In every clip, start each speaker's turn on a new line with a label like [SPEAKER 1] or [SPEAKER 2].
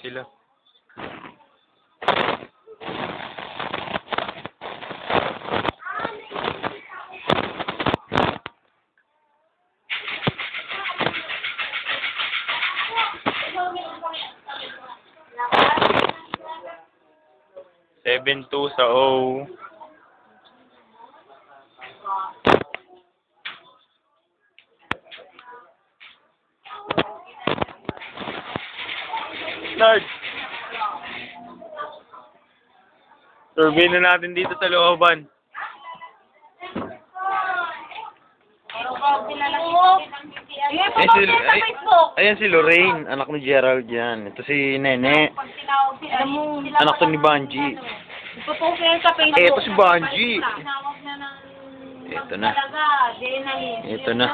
[SPEAKER 1] sila. Seven two sa O. Lord. Survey na natin dito sa looban. Ayan si Lorraine, anak ni Gerald yan. Ito si Nene. Anak to ni Banji. Ito si Banji. Ito na. Ito na.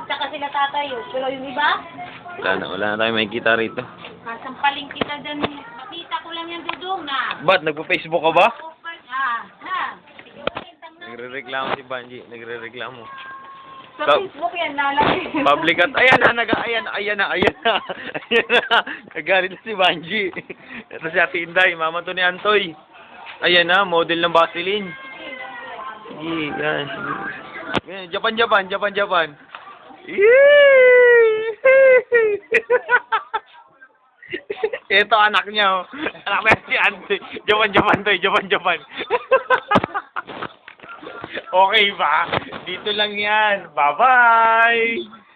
[SPEAKER 2] Saka sila tatayo. Pero yung iba?
[SPEAKER 1] Wala na tayo makikita rito.
[SPEAKER 2] Kasampaling kita dyan. Makita ko lang yung dudong na.
[SPEAKER 1] Ba't? Nagpa-Facebook ka ba?
[SPEAKER 2] Ha?
[SPEAKER 1] Nagre-reklamo si Banji. Nagre-reklamo.
[SPEAKER 2] Sa Facebook yan, lalaki.
[SPEAKER 1] Public at ayan na. Nagalit na si Banji. Ito si Ate Inday, mama to ni Antoy. Ayan na, model ng Vaseline. Sige, yan. Japan. Ito anak niya, oh. Anak niya si Antoy. Japan. Okay ba? Dito lang yan. Bye-bye!